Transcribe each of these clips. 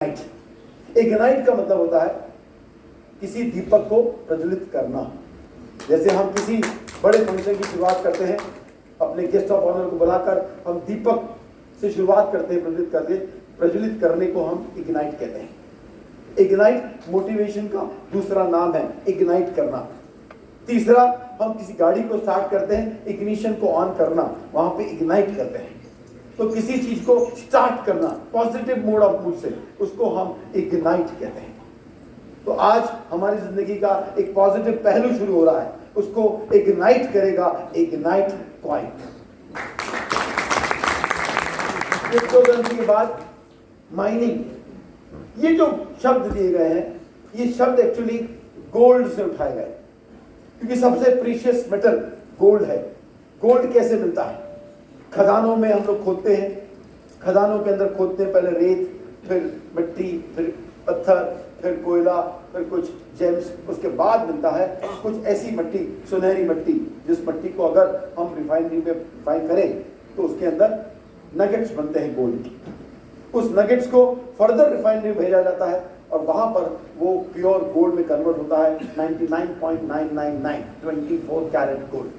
Ignite का मतलब होता है किसी दीपक को प्रज्वलित करना। जैसे हम किसी बड़े फंक्शन की शुरुआत करते हैं, अपने गेस्ट ऑफ ऑनर को बुलाकर हम दीपक से शुरुआत करते हैं, प्रज्वलित करने को हम इग्नाइट कहते हैं। इग्नाइट मोटिवेशन का दूसरा नाम है, इग्नाइट करना। तीसरा, हम किसी गाड़ी को स्टार्ट करते हैं, इग्निशन को ऑन करना, वहां पे इग्नाइट करते हैं। तो किसी चीज को स्टार्ट करना पॉजिटिव मोड ऑफ मूड से, उसको हम इग्नाइट कहते हैं। तो आज हमारी जिंदगी का एक पॉजिटिव पहलू शुरू हो रहा है, उसको इग्नाइट करेगा इग्नाइट कॉइन। क्रिप्टोकरेंसी के बाद माइनिंग, ये जो शब्द दिए गए हैं, ये शब्द एक्चुअली गोल्ड से उठाए गए, क्योंकि सबसे प्रीशियस मेटल गोल्ड है। गोल्ड कैसे मिलता है? खदानों में हम लोग खोदते हैं, खदानों के अंदर खोदते हैं, पहले रेत, फिर मिट्टी, फिर पत्थर, फिर कोयला, फिर कुछ जेम्स, उसके बाद मिलता है कुछ ऐसी मिट्टी, सुनहरी मिट्टी, जिस मिट्टी को अगर हम रिफाइनरी में रिफाइन करें तो उसके अंदर नगेट्स बनते हैं गोल्ड की। उस नगेट्स को फर्दर रिफाइनरी भेजा जाता है और वहां पर वो प्योर गोल्ड में कन्वर्ट होता है 99.999 24 कैरेट गोल्ड,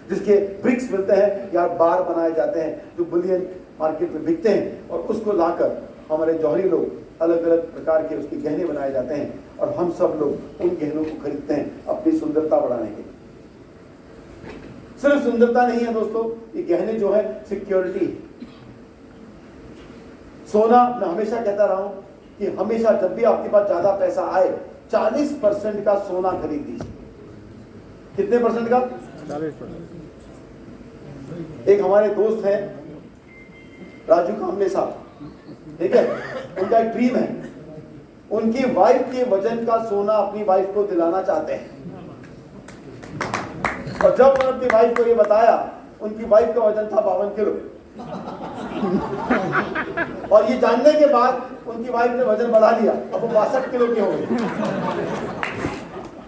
जिसके ब्रिक्स मिलते हैं या बार बनाए जाते हैं जो बुलियन मार्केट में बिकते हैं, और उसको लाकर हमारे जौहरी लोग अलग अलग प्रकार के उसके गहने बनाए जाते हैं, और हम सब लोग उन गहनों को खरीदते हैं अपनी सुंदरता बढ़ाने के लिए। सिर्फ सुंदरता नहीं है दोस्तों, ये गहने जो है सिक्योरिटी। सोना, मैं हमेशा कहता रहा हूं कि हमेशा जब भी आपके पास ज्यादा पैसा आए 40% का सोना खरीद लीजिए। कितने परसेंट का? 40%। एक हमारे दोस्त हैं राजू कामले साहब, ठीक है, उनका एक ड्रीम है, उनकी वाइफ के वजन का सोना अपनी वाइफ को दिलाना चाहते हैं। और जब उन्होंने अपनी वाइफ को ये बताया, उनकी वाइफ का वजन था 52 किलो। और ये जानने के बाद उनकी वाइफ ने वजन बढ़ा लिया, अब वो 62 किलो की हो गई।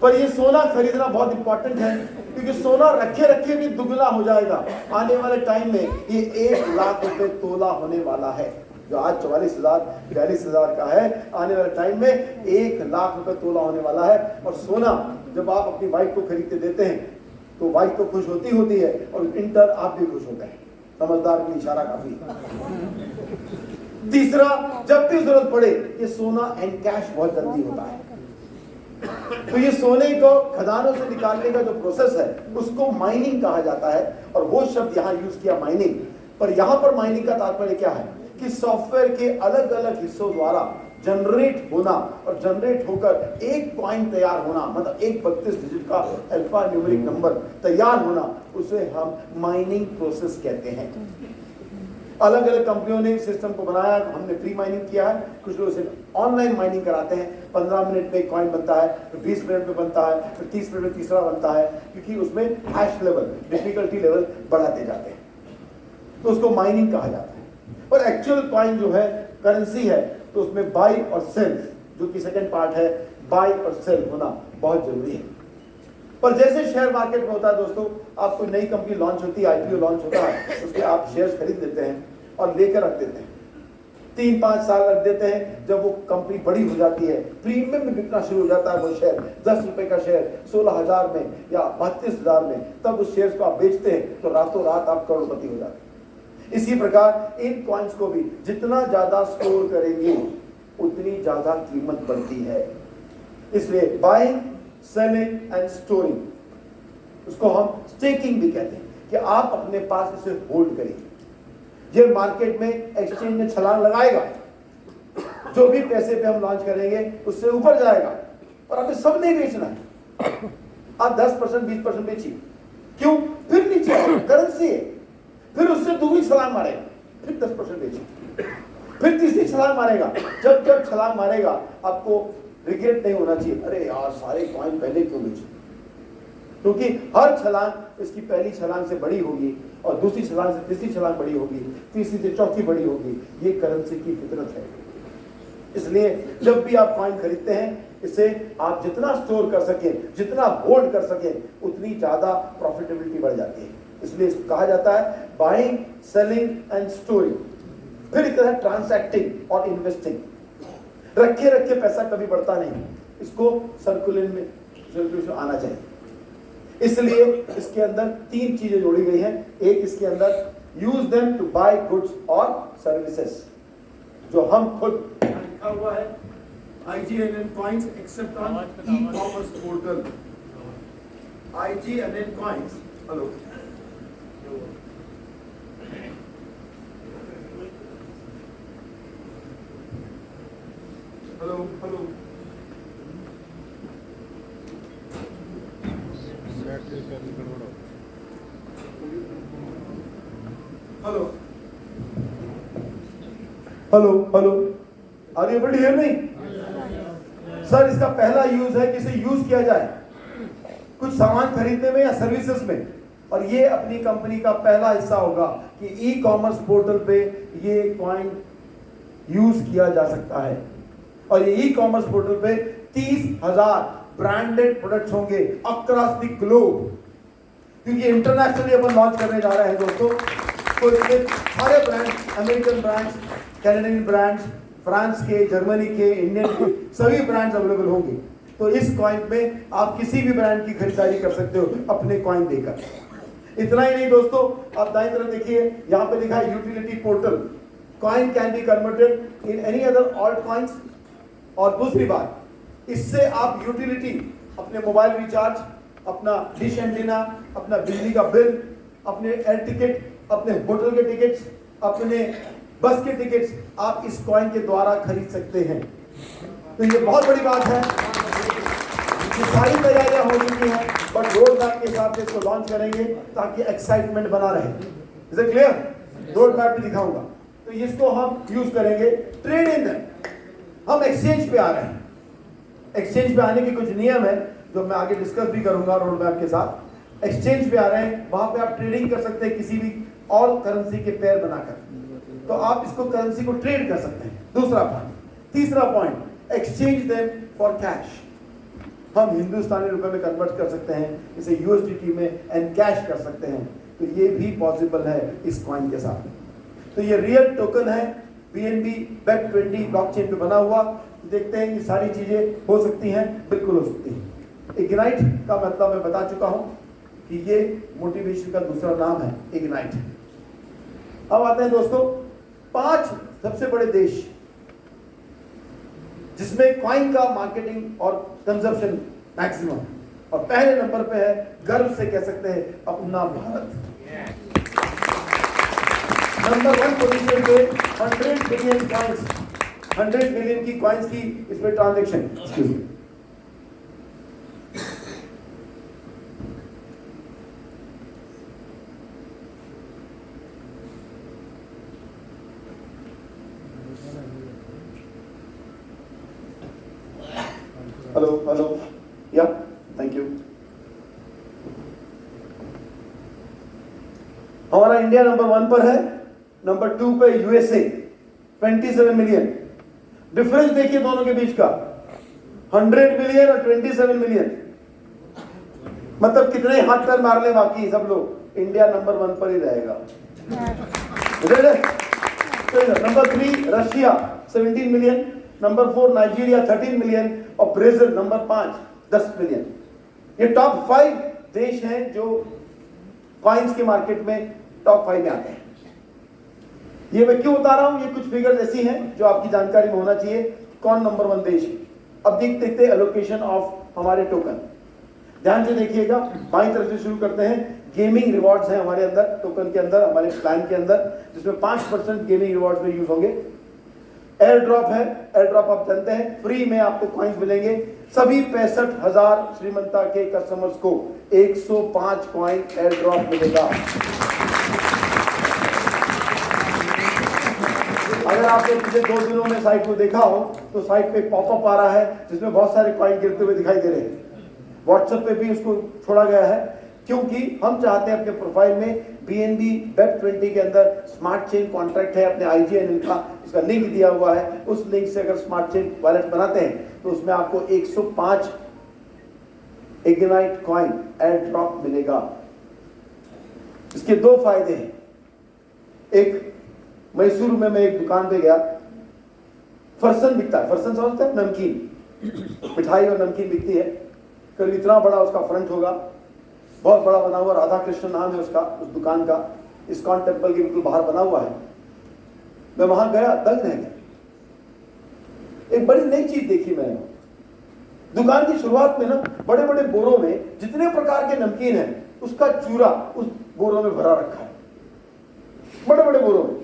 पर ये सोना खरीदना बहुत इंपॉर्टेंट है, क्योंकि सोना रखे रखे भी दुगना हो जाएगा। आने वाले टाइम में ये 1 लाख रुपए तोला होने वाला है। जो आज 44,000 का है, आने वाले टाइम में 1 लाख रुपए तोला होने वाला है। और सोना जब आप अपनी वाइफ को खरीद के देते हैं तो वाइफ तो खुश होती है, और इंटर आप भी खुश होते हैं। समझदार के इशारा काफी। तीसरा, जब भी जरूरत पड़े, ये सोना एंड कैश बहुत जल्दी होता है। तो ये सोने को खदानों से निकालने का जो प्रोसेस है, उसको माइनिंग कहा जाता है, और वो शब्द यहां यूज किया माइनिंग। पर यहां पर माइनिंग का तात्पर्य क्या है कि सॉफ्टवेयर के अलग अलग हिस्सों द्वारा जनरेट होना, और जनरेट होकर एक कॉइन तैयार होना, मतलब एक 32 डिजिट का अल्फा न्यूमेरिक नंबर तैयार होना, उसे हम माइनिंग प्रोसेस कहते हैं। अलग अलग कंपनियों ने सिस्टम को बनाया, हमने प्री माइनिंग किया है, कुछ लोग इसे ऑनलाइन माइनिंग कराते हैं। 15 मिनट में एक कॉइन बनता है, फिर 20 मिनट में बनता है, फिर 30 मिनट में तीसरा बनता है, क्योंकि उसमें हैश लेवल, डिफिकल्टी लेवल बढ़ाते जाते हैं, तो उसको माइनिंग कहा जाता है। और एक्चुअल कॉइन जो है, करेंसी है, तो उसमें बाई और सेल, जो कि सेकंड पार्ट है, बाई और सेल होना बहुत जरूरी है। पर जैसे शेयर मार्केट में होता है दोस्तों, आप कोई नई कंपनी लॉन्च होती है, आईपीओ लॉन्च होता है, उसके आप शेयर्स खरीद लेते हैं और लेकर रख देते हैं, 3-5 साल रख देते हैं। जब वो कंपनी बड़ी हो जाती है, प्रीमियम में बिकना शुरू हो जाता है, वो शेयर 10 रुपए का शेयर 16,000 में या 32,000 में, तब उस शेयर्स को आप बेचते हैं तो रातों रात आप करोड़पति हो जाते हैं। इसी प्रकार इन कॉइन्स को भी जितना ज्यादा स्टोर करेंगे उतनी ज्यादा कीमत बढ़ती है। इसलिए बाइंग, सेलिंग एंड स्टोरिंग, उसको हम स्टेकिंग भी कहते हैं, कि आप अपने पास इसे होल्ड करिए। ये मार्केट में एक्सचेंज में छलांग लगाएगा, जो भी पैसे पे हम लॉन्च करेंगे उससे ऊपर जाएगा, और अभी सब नहीं बेचना है। आप 10%, 20% बेचिए, क्यों? फिर नीचे आएगा, करेंसी है, फिर उससे दूसरी छलांग मारेगा, फिर 10% बेचिए, फिर तीसरी छलांग मारेगा। जब जब छलांग मारेगा, आपको रिग्रेट नहीं होना चाहिए, अरे यार सारे कॉइन पहले क्यों बेचे, क्योंकि हर छलांग इसकी पहली छलांग से बड़ी होगी, और दूसरी छलांग से तीसरी छलांग बड़ी होगी, तीसरी से चौथी बड़ी होगी। ये करेंसी की फितरत है। इसलिए जब भी आप कॉइन खरीदते हैं, इसे आप जितना स्टोर कर सकें, जितना होल्ड कर सकें, उतनी ज्यादा प्रॉफिटेबिलिटी बढ़ जाती है। इसलिए इसको कहा जाता है बाइंग, सेलिंग एंड स्टोरिंग। फिर एक तरह ट्रांसैक्टिंग और इन्वेस्टिंग। रखे रखे पैसा कभी बढ़ता नहीं, इसको सर्कुलेशन आना चाहिए। इसलिए इसके अंदर 3 चीजें जोड़ी गई हैं। एक, इसके अंदर use them to buy goods और सर्विसेज, जो हम खुद लिखा हुआ है IGNN coins except on e-commerce portal. IGNN coins, hello, hello, hello, are you able to hear me? Sir, इसका पहला यूज है कि इसे यूज किया जाए कुछ सामान खरीदने में या सर्विसेज में, और ये अपनी कंपनी का पहला हिस्सा होगा कि ई कॉमर्स पोर्टल पे ये कॉइन यूज किया जा सकता है। और ये ई कॉमर्स पोर्टल पे 30,000 ब्रांडेड प्रोडक्ट्स होंगे अक्रॉस द ग्लोब, क्योंकि इंटरनेशनली अपन लॉन्च करने जा रहे हैं दोस्तों। तो इसमें सारे brand, American brands, Canadian brands, France के, जर्मनी के, इंडियन के सभी ब्रांड्स अवेलेबल होंगे। तो इस कॉइन में आप किसी भी ब्रांड की खरीदारी कर सकते हो अपने कॉइन देकर। इतना ही नहीं दोस्तों, आप दाईं तरफ देखिए, यहाँ पे लिखा है utility portal, coin can be converted in any other alt coins. और दूसरी बात, इससे आप यूटिलिटी, अपने मोबाइल रिचार्ज, अपना डिश एंटीना, अपना बिजली का बिल, अपने एयर टिकट, अपने होटल के टिकट्स, अपने बस के टिकट्स आप इस कॉइन के द्वारा खरीद सकते हैं। तो ये बहुत बड़ी बात है। ये सारी तैयारियां हो चुकी हैं, बट रोड मैप के हिसाब से इसको लॉन्च करेंगे ताकि एक्साइटमेंट बना रहे। Is it clear? Road map भी दिखाऊंगा। तो इसको हम यूज करेंगे ट्रेड इन। हम एक्सचेंज पे आ रहे हैं। एक्सचेंज पे आने के कुछ नियम है जो मैं आगे डिस्कस भी करूंगा रोड मैप के साथ। एक्सचेंज पे आ रहे हैं, वहां पे आप ट्रेडिंग कर सकते हैं किसी भी और करेंसी के पेयर बनाकर, तो आप इसको करेंसी को ट्रेड कर सकते हैं। दूसरा पॉइंट। तीसरा point, exchange them for cash. हम हिंदुस्तानी रुपए में कन्वर्ट कर सकते हैं, इसे यूएसडीटी में एंड कैश कर सकते हैं। तो ये भी पॉसिबल है इस कॉइन के साथ। तो ये रियल टोकन है, BNB BEP20 ब्लॉकचेन पे बना हुआ। देखते हैं ये सारी चीजें हो सकती हैं, बिल्कुल हो सकती हैं। इग्नाइट का मतलब मैं बता चुका हूं कि ये मोटिवेशन का दूसरा नाम है, इग्नाइट। अब आते हैं दोस्तों 5 सबसे बड़े देश जिसमें कॉइन का मार्केटिंग और कंजप्शन मैक्सिमम, और पहले नंबर पे है, गर्व से कह सकते हैं, अपना भारत। नंबर 1 पोजीशन पे 100 बिलियन कॉइन्स, 100 बिलियन की कॉइन्स की इसमें ट्रांजैक्शन। हेलो, या थैंक यू। हमारा इंडिया नंबर 1 पर है, नंबर 2 पे यूएसए 27 मिलियन। डिफरेंस देखिए दोनों के बीच का, 100 मिलियन और 27 मिलियन। मतलब कितने हाथ पैर मार ले बाकी सब लोग, इंडिया नंबर 1 पर ही रहेगा। Number 3 Russia 17 million, number 4 Nigeria 13 million, और ब्राजील नंबर 5 10 मिलियन। ये टॉप 5 देश हैं जो कॉइन्स के मार्केट में टॉप 5 में आते हैं। ये मैं क्यों बता रहा हूं, ये कुछ फिगर्स ऐसी हैं जो आपकी जानकारी में होना चाहिए, कौन नंबर 1 देश है। अब देखते हैं एलोकेशन ऑफ हमारे टोकन। ध्यान से देखिएगा, बाईं तरफ से शुरू करते हैं। गेमिंग रिवॉर्ड्स हैं हमारे अंदर, टोकन के अंदर, हमारे प्लान के अंदर, जिसमें 5% गेमिंग रिवॉर्ड्स में यूज होंगे। एयर ड्रॉप है, एयर ड्रॉप आप जानते हैं, फ्री में आपको कॉइन्स मिलेंगे। सभी 65,000 श्रीमंता के कस्टमर्स को 105 कॉइन एयर ड्रॉप मिलेगा। अगर आपने पिछले 2 दिनों में साइट को देखा हो तो साइट पे पॉपअप आ रहा है जिसमें बहुत सारे कॉइन गिरते हुए दिखाई दे रहे हैं। व्हाट्सएप पे भी उसको छोड़ा गया है, क्योंकि हम चाहते हैं अपने प्रोफाइल में BNB BEP20 के अंदर स्मार्ट चेन कॉन्ट्रैक्ट है अपने IGNN का, इसका लिंक दिया हुआ है। उस लिंक से अगर स्मार्ट चेन वॉलेट बनाते हैं तो उसमें आपको 105 इग्नाइट कॉइन एयर ड्रॉप मिलेगा। इसके 2 फायदे हैं। एक, मैसूर में मैं एक दुकान पे गया, फरसन बिकता है, फरसन समझते हैं, नमकीन, मिठाई और नमकीन बिकती है। करीब इतना बड़ा उसका फ्रंट होगा, बहुत बड़ा बना हुआ, राधा कृष्ण नाम है उसका, उस दुकान का, इस्कॉन टेम्पल के बिल्कुल बाहर बना हुआ है। मैं वहां गया, दंग रह गया। एक बड़ी नई चीज देखी मैंने। दुकान की शुरुआत में ना बड़े बड़े बोरों में जितने प्रकार के नमकीन है उसका चूरा उस बोरों में भरा रखा है, बड़े बड़े बोरों में।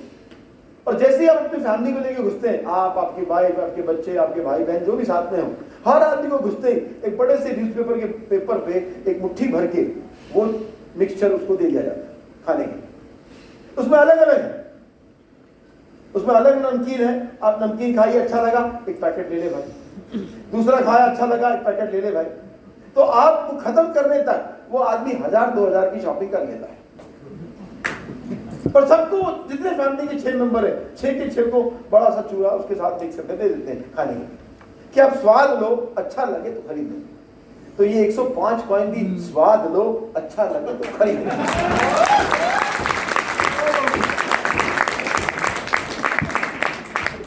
और जैसे ही आप अपनी फैमिली को लेके घुसते हैं, आप, आपकी वाइफ, आपके बच्चे, आपके भाई बहन जो भी साथ में हो, हर आदमी को घुसते ही एक बड़े से न्यूज़पेपर के पेपर पे एक मुट्ठी भर के वो मिक्सचर उसको दे दिया जाता है खाने के। उसमें अलग अलग है, उसमें अलग नमकीन है। आप नमकीन खाइए, अच्छा लगा एक पैकेट ले ले भाई, दूसरा खाया अच्छा लगा एक पैकेट ले ले भाई। तो आप खत्म करने तक वो आदमी 1000-2000 की शॉपिंग कर लेता है। पर सबको, जितने फैमिली के 6 मेंबर है, 6 के 6 को बड़ा सा चूरा उसके साथ मिक्स करके दे देते हैं खाने के, कि आप स्वाद लो, अच्छा लगे तो खरीद लो। तो ये 105 कॉइन भी स्वाद लो, अच्छा लगे तो खरीद लो।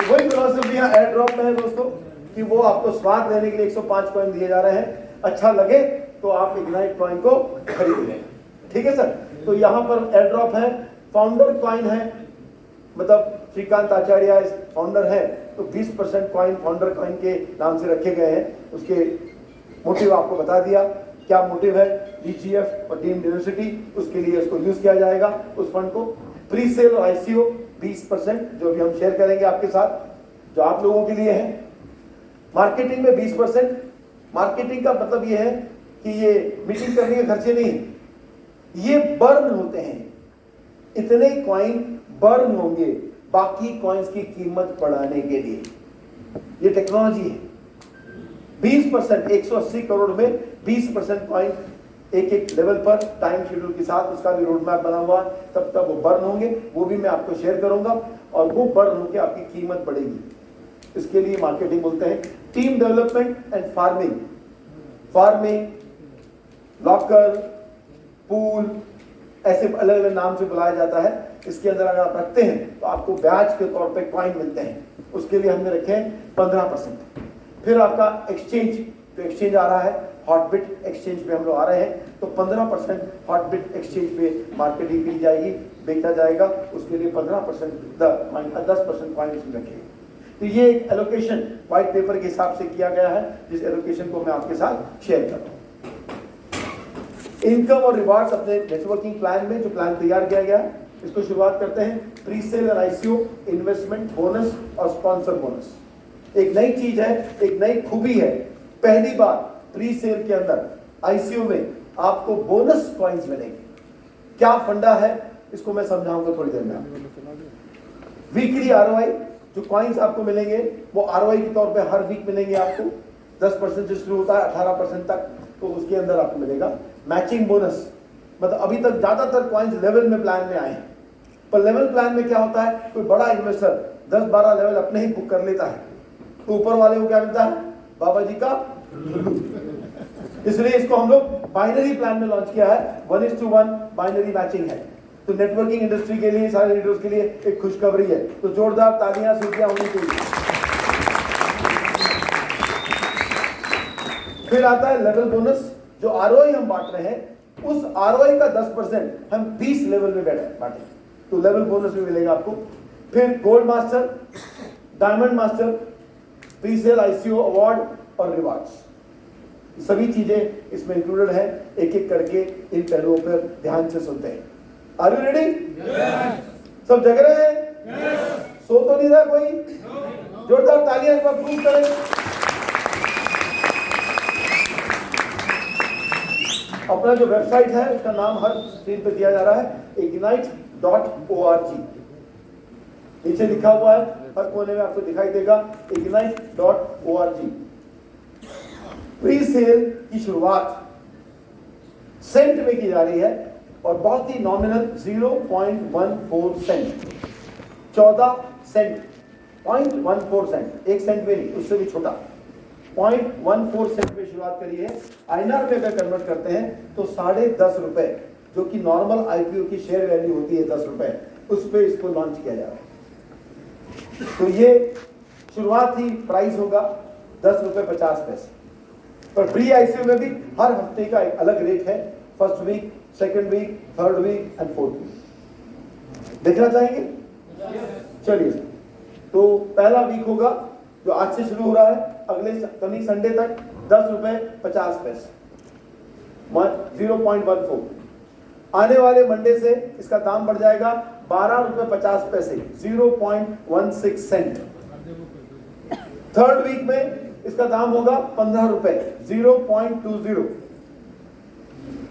वही फिलॉसफी यहाँ एयर ड्रॉप में है दोस्तों, कि वो आपको स्वाद लेने के लिए 105 कॉइन दिए जा रहे हैं, अच्छा लगे तो आप इग्नाइट कॉइन को खरीद लें। ठीक है सर। तो यहाँ पर एयर ड्रॉप है, फाउंडर कॉइन है, मतलब श्रीकांत आचार्य फाउंडर है, तो 20% कॉइन फाउंडर कॉइन के नाम से रखे गए हैं। उसके मोटिव आपको बता दिया, क्या मोटिव है, DGF और डीम्ड यूनिवर्सिटी, उसके लिए उसको यूज किया जाएगा उस फंड को। प्री सेल और ICO 20% जो भी हम शेयर करेंगे आपके साथ, जो आप लोगों के लिए है। मार्केटिंग में 20%। मार्केटिंग का मतलब ये है कि ये मीटिंग करने के खर्चे नहीं है, ये बर्न होते हैं, इतने कॉइन बर्न होंगे बाकी कॉइन्स की कीमत बढ़ाने के लिए, ये टेक्नोलॉजी है। 20%, 180 करोड़ में 20% कॉइन एक एक लेवल पर टाइम शेड्यूल के साथ, उसका भी रोड मैप बना हुआ है, तब तक वो बर्न होंगे, वो भी मैं आपको शेयर करूंगा, और वो बर्न होकर आपकी कीमत बढ़ेगी। इसके लिए मार्केटिंग बोलते हैं। Team development and farming, locker, pool, ऐसे अलग अलग नाम से बुलाया जाता है। इसके अंदर अगर आप रखते हैं तो आपको ब्याज के तौर पे कॉइन मिलते हैं, उसके लिए हमने रखे हैं 15%। फिर आपका एक्सचेंज, तो एक्सचेंज आ रहा है, हॉटबिट एक्सचेंज पे हम लोग आ रहे हैं, तो 15% हॉटबिट एक्सचेंज पे मार्केटिंग की जाएगी, बेचा जाएगा, उसके लिए 15% 10% कॉइन इसमें रखेंगे। तो ये एक एलोकेशन व्हाइट पेपर के हिसाब से किया गया है, जिस एलोकेशन को मैं आपके साथ शेयर कर रहा हूँ। इनकम और रिवार्ड्स अपने नेटवर्किंग प्लान में जो प्लान तैयार किया गया है, इसको शुरुआत करते हैं। प्री सेल और ICO, इन्वेस्टमेंट बोनस और स्पॉन्सर बोनस। एक नई चीज है, एक नई खूबी है, पहली बार प्री सेल के अंदर ICO में आपको बोनस कॉइन्स मिलेंगे। क्या फंडा है इसको मैं समझाऊंगा थोड़ी देर में। वीकली ROI, जो कॉइन्स आपको मिलेंगे वो ROI के तौर पे हर वीक मिलेंगे आपको। 10% से शुरू होता है 18% तक, तो उसके अंदर आपको मिलेगा। मैचिंग बोनस, मतलब अभी तक ज्यादातर कॉइन्स लेवल में प्लान में आए हैं, पर लेवल प्लान में क्या होता है, कोई बड़ा इन्वेस्टर 10-12 लेवल अपने ही बुक कर लेता है, तो ऊपर वाले को क्या मिलता है, बाबा जी का। इसलिए इसको हम लोग बाइनरी प्लान में लॉन्च किया है। 1:1 बाइनरी मैचिंग है। तो नेटवर्किंग इंडस्ट्री के लिए, सारे लीडर्स के लिए एक खुशखबरी है, तो जोरदार तालियां सीटियां होनी चाहिए। फिर आता है लेवल बोनस, जो ROI हम बांट रहे हैं, उस ROI का 10% हम 20 लेवल में बांटे, तो लेवल बोनस भी मिलेगा आपको। फिर gold master, diamond master, pre sale, ICO, award और रिवार्ड्स, सभी चीजें इसमें इंक्लूडेड है। एक एक करके इन पहलुओं पर ध्यान से सुनते हैं। Are you ready? सब जग रहे हैं? सो तो नहीं रहा कोई? जोरदार तालियां एक बार प्रूव करें। अपना जो वेबसाइट है उसका नाम हर स्क्रीन पे दिया जा रहा है, ignite.org। नीचे लिखा हुआ है, हर कोने में आपको दिखाई देगा, ignite.org। प्री सेल की शुरुआत सेंट में की जा रही है, और बहुत ही nominal 0.14 cent, 14 cent, 0.14 cent, 1 cent में नहीं, उससे भी छोटा, 0.14 सेंट पे शुरुआत करी है। INR में अगर कन्वर्ट करते हैं तो 10.5 रुपए, जो कि नॉर्मल IPO की शेयर वैल्यू होती है 10 रुपए, उस पे इसको लॉन्च किया जा रहा है। तो ये शुरुआती प्राइस होगा 10 रुपए 50 पैसे, पर प्री आईसीयू में भी हर हफ्ते का एक अलग रेट है, first week, second week, third week and fourth week. देखना चाहेंगे? चलिए, तो पहला वीक होगा जो आज से शुरू हो रहा है अगले कमिंग संडे तक 10 रुपए 50 पैसे 0.14। आने वाले मंडे से इसका दाम बढ़ जाएगा 12 रुपए 50 पैसे 0.16 सेंट। थर्ड वीक में इसका दाम होगा 15 रुपए 0.20।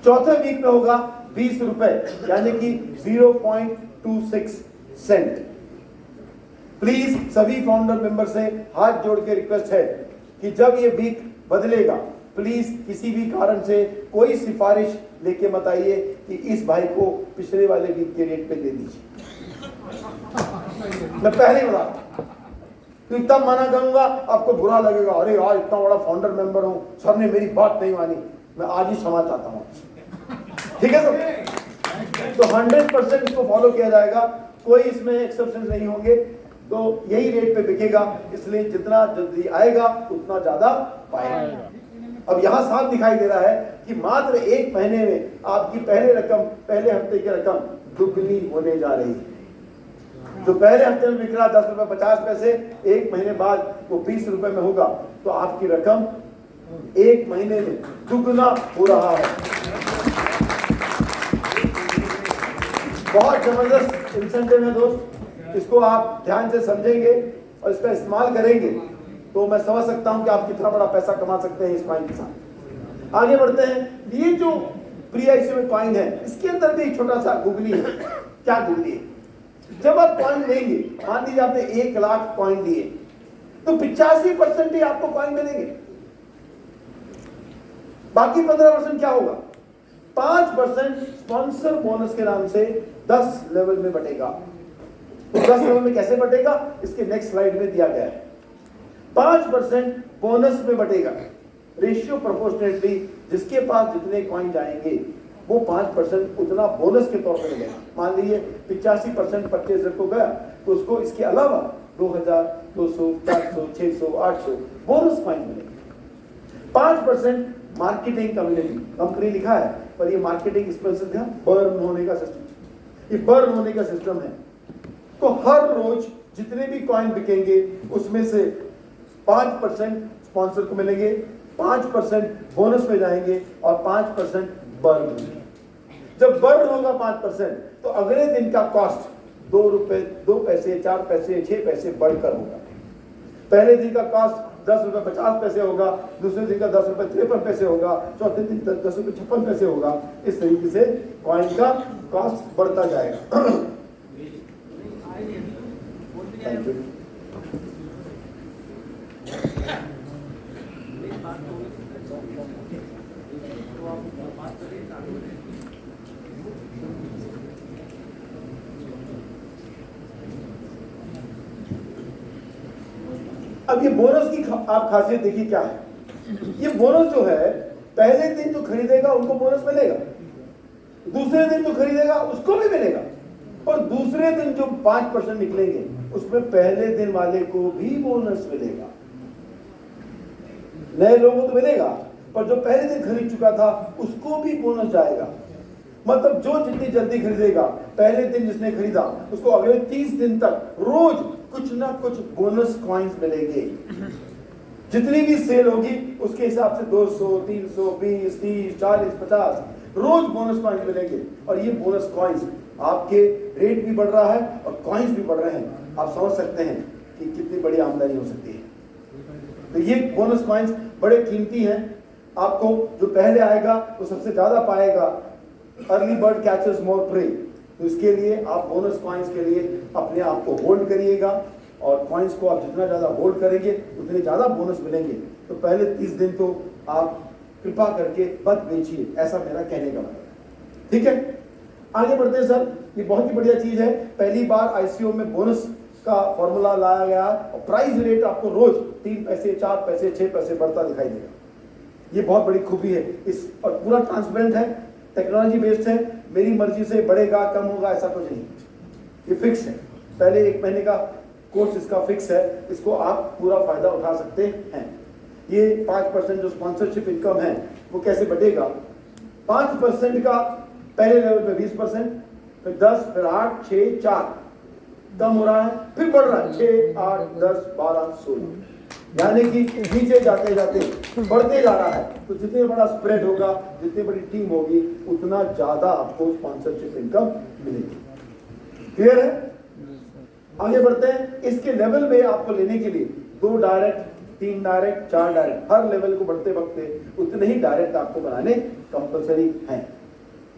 चौथे वीक में होगा 20 रुपए यानी कि 0.26 सेंट। प्लीज सभी फाउंडर मेंबर से हाथ जोड़ के रिक्वेस्ट है कि जब ये वीक बदलेगा प्लीज किसी भी कारण से कोई सिफारिश लेके मत आइए कि इस भाई को पिछले वाले वीक के रेट पे दे दीजिए। मैं पहले ही बता तो तब मना करूंगा, आपको बुरा लगेगा, अरे यार इतना बड़ा फाउंडर मेंबर हूं, सर ने मेरी बात नहीं मानी। मैं आज ही क्षमा चाहता हूं, ठीक है सर? तो 100% इसको फॉलो किया जाएगा, कोई इसमें एक्सेप्शन नहीं होंगे, तो यही रेट पे बिकेगा, इसलिए जितना जल्दी आएगा उतना ज्यादा पाएगा। अब यहां साफ दिखाई दे रहा है कि मात्र एक महीने में आपकी पहले हफ्ते की रकम दुगनी होने जा रही है। जो पहले हफ्ते में बिक रहा 10 रुपए 50 पैसे, एक महीने बाद वो 20 रुपए में होगा, तो आपकी रकम एक महीने में दुगना हो रहा है। बहुत जबरदस्त इंसेंटिव है दोस्त, इसको आप ध्यान से समझेंगे और इसका इस्तेमाल करेंगे तो मैं समझ सकता हूं कि आप कितना बड़ा पैसा कमा सकते हैं इस कॉइन के साथ। आगे बढ़ते हैं। ये जो प्री आईसीयू में कॉइन है, इसके अंदर भी एक छोटा सा गुगली है। क्या गुगली है? जब आप कॉइन लेंगे, मान लीजिए आपने 1 लाख कॉइन लिए, तो 85% ही आपको कॉइन मिलेंगे, बाकी 15% क्या होगा? 5% स्पॉन्सर बोनस के नाम से 10 लेवल में बटेगा। तो 10 लेवल में कैसे बटेगा, इसके नेक्स्ट स्लाइड में दिया गया है। 5% बोनस में बटेगा, रेशियो प्रोपोर्शनेटली जिसके पास जितने कॉइन जाएंगे वो 5% उतना बोनस के तौर पर मिलेगा। मान लीजिए 85% परचेजर को गया, तो उसको इसके अलावा 2000, 200, 400, 600, 800 बोनस कॉइन मिलेंगे। 5% मार्केटिंग कम्युनिटी, कंपनी लिखा है पर ये मार्केटिंग एक्सपेंसेस है, बर्न होने का सिस्टम, ये बर्न होने का सिस्टम है। तो हर रोज जितने भी कॉइन बिकेंगे उसमें से 5% स्पॉन्सर को मिलेंगे, 5% बोनस में जाएंगे और 5% बर्न। जब बर्न होगा 5%, तो अगले दिन का कॉस्ट 2 रुपए 2 पैसे 4 पैसे 6 पैसे बढ़कर होगा। पहले दिन का कॉस्ट 10 रुपए 50 पैसे होगा, दूसरे दिन का 10 रुपए 53 पैसे होगा, चौथे दिन 10 रुपए 56 पैसे होगा। इस तरीके से कॉइन का कॉस्ट बढ़ता जाएगा। Thank you. अब ये बोनस की आप खासियत देखिए क्या है। ये बोनस जो है, पहले दिन जो खरीदेगा उनको बोनस मिलेगा, दूसरे दिन जो खरीदेगा उसको भी मिलेगा, और दूसरे दिन जो 5% निकलेंगे उसमें पहले दिन वाले को भी बोनस मिलेगा। नए लोगों को तो मिलेगा, पर जो पहले दिन खरीद चुका था उसको भी बोनस जाएगा। मतलब जो जितनी जल्दी खरीदेगा, पहले दिन जिसने खरीदा उसको अगले 30 दिन तक रोज कुछ ना कुछ बोनस कॉइन्स मिलेंगे। जितनी भी सेल होगी उसके हिसाब से 200, 300, 20, 30, 40, 50 रोज बोनस कॉइन्स मिलेंगे। और ये बोनस कॉइन्स, आपके रेट भी बढ़ रहा है और कॉइन्स भी बढ़ रहे हैं। आप समझ सकते हैं कि कितनी बड़ी आमदनी हो सकती है। तो ये बोनस कॉइन्स बड़े कीमती हैं। आपको जो पहले आएगा वो सबसे ज्यादा पाएगा। अर्ली बर्ड कैचेस मोर प्रे। तो इसके लिए आप बोनस कॉइन्स के लिए अपने आप को होल्ड करिएगा, और कॉइन्स को आप जितना ज्यादा होल्ड करेंगे उतने ज्यादा बोनस मिलेंगे। तो पहले 30 दिन तो आप कृपा करके मत बेचिए, ऐसा मेरा कहने का मतलब, ठीक है। आगे बढ़ते हैं सर। ये बहुत ही बढ़िया चीज है, पहली बार आईसीओ में बोनस का फॉर्मूला लाया गया और प्राइस रेट आपको रोज 3 पैसे 4 पैसे 6 पैसे बढ़ता दिखाई देगा। ये बहुत बड़ी खूबी है इस, और पूरा ट्रांसपेरेंट है, टेक्नोलॉजी बेस्ड है। मेरी मर्जी से बढ़ेगा कम होगा ऐसा कुछ नहीं, ये फिक्स है। पहले 1 महीने का कोर्स इसका फिक्स है, इसको आप पूरा फायदा उठा सकते हैं। ये 5% जो स्पॉन्सरशिप इनकम है वो कैसे बढ़ेगा? 5% का पहले लेवल पे 20%, फिर 10, फिर 8, 6, 4 कम हो रहा है, फिर बढ़ रहा है 6, 8, 10, 12, 16, यानी कि नीचे जाते जाते बढ़ते जा रहा है। तो जितने बड़ा स्प्रेड होगा, जितनी बड़ी टीम होगी, उतना ज्यादा आपको स्पॉन्सरशिप इनकम मिलेगी। क्लियर है? आगे बढ़ते हैं। इसके लेवल में आपको लेने के लिए 2 डायरेक्ट, 3 डायरेक्ट, 4 डायरेक्ट, हर लेवल को बढ़ते वक्त उतने ही डायरेक्ट आपको बनाने कंपलसरी हैं।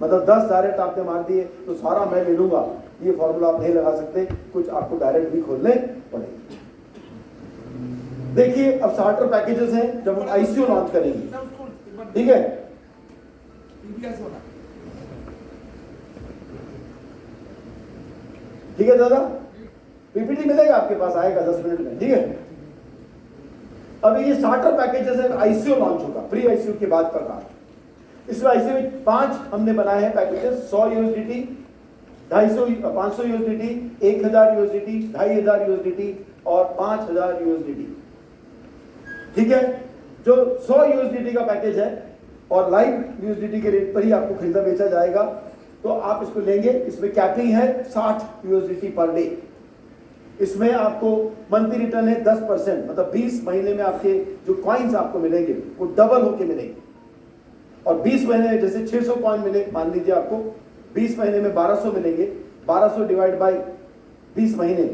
मतलब 10 डायरेक्ट आपने मार दिए तो सारा मैं ले लूंगा, ये फॉर्मूला आप नहीं लगा सकते, कुछ आपको डायरेक्ट भी खोलने पड़ेंगे। देखिए अब स्टार्टर पैकेजेस हैं जब हम आईसीयू लॉन्च करेंगे, ठीक है? ठीक है दादा, पीपीटी मिलेगा आपके पास, आएगा 10 मिनट में, ठीक है? अभी ये स्टार्टर पैकेजेस है, आईसीयू लॉन्च होगा, प्री आईसीयू के बाद का काम। इसमें आईसीयू में 5 हमने बनाए हैं packages, 100 USDT, 250, 500 USDT, 1000 USDT, 2500 USDT और 5000 यूएसडीटी। ठीक है? जो 100 यूएसडीटी का पैकेज है और लाइव यूएसडीटी के रेट पर ही आपको खरीदा बेचा जाएगा, तो आप इसको लेंगे। इसमें कैपिंग है 60 यूएसडीटी पर डे। इसमें आपको मंथली रिटर्न है 10%, मतलब 20 महीने में आपके जो कॉइन्स आपको मिलेंगे वो डबल होके मिलेंगे। और 20 महीने में जैसे 600 कॉइन मिले, मान लीजिए आपको 20 महीने में 1200 मिलेंगे, 1200 डिवाइड बाई 20 महीने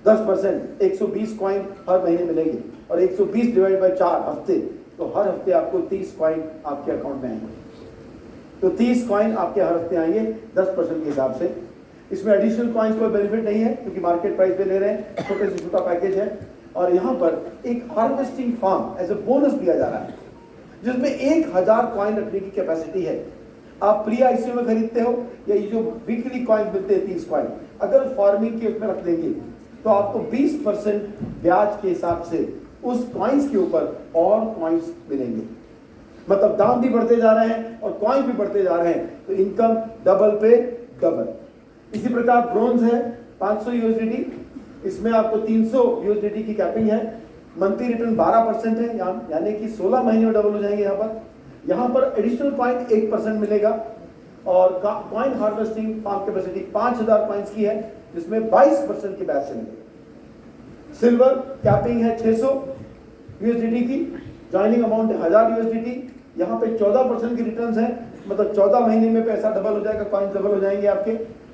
10%, 120 कॉइन हर महीने मिलेंगे। और 120 डिवाइड बाई 4 हफ्ते, तो हर हफ्ते आपको 30 कॉइन आपके अकाउंट में आएंगे। तो 30 कॉइन आपके हर हफ्ते आएंगे 10% के हिसाब से। इसमें एडिशनल कॉइन्स कोई बेनिफिट नहीं है क्योंकि मार्केट प्राइस पे ले रहे हैं, छोटे से छोटा पैकेज है। और यहाँ पर एक harvesting farm as a bonus दिया जा रहा है जिसमें 1000 कॉइन रखने की कैपेसिटी है। आप प्री आईसीयू में खरीदते हो या ये जो वीकली कॉइन मिलते हैं 30 कॉइन, अगर फार्मिंग के उसमें रख देंगे तो आपको 20% ब्याज के हिसाब से उस कॉइन्स के ऊपर और कॉइन्स मिलेंगे। मतलब दाम भी बढ़ते जा रहे हैं और कॉइन भी बढ़ते जा रहे हैं, तो इनकम डबल पे डबल। इसी प्रकार ब्रोंज है 500 यूएसडीटी, इसमें आपको 300 यूएसडीटी की कैपिंग है। मंथली रिटर्न 12% है, यानी कि 16 महीने में डबल हो जाएंगे। यहाँ पर एडिशनल कॉइन 1% मिलेगा। और coin harvesting farm capacity 5000 coins की है, जिसमें 22% के बैच से मिलेगा। सिल्वर कैपिंग है 600 यूएसडीटी की, ज्वाइनिंग अमाउंट है 1000 यूएसडीटी। यहाँ पे 14% की रिटर्न्स है, मतलब 14 महीने में पैसा डबल हो जाएगा, कॉइन्स डबल हो जाएंगे आपके।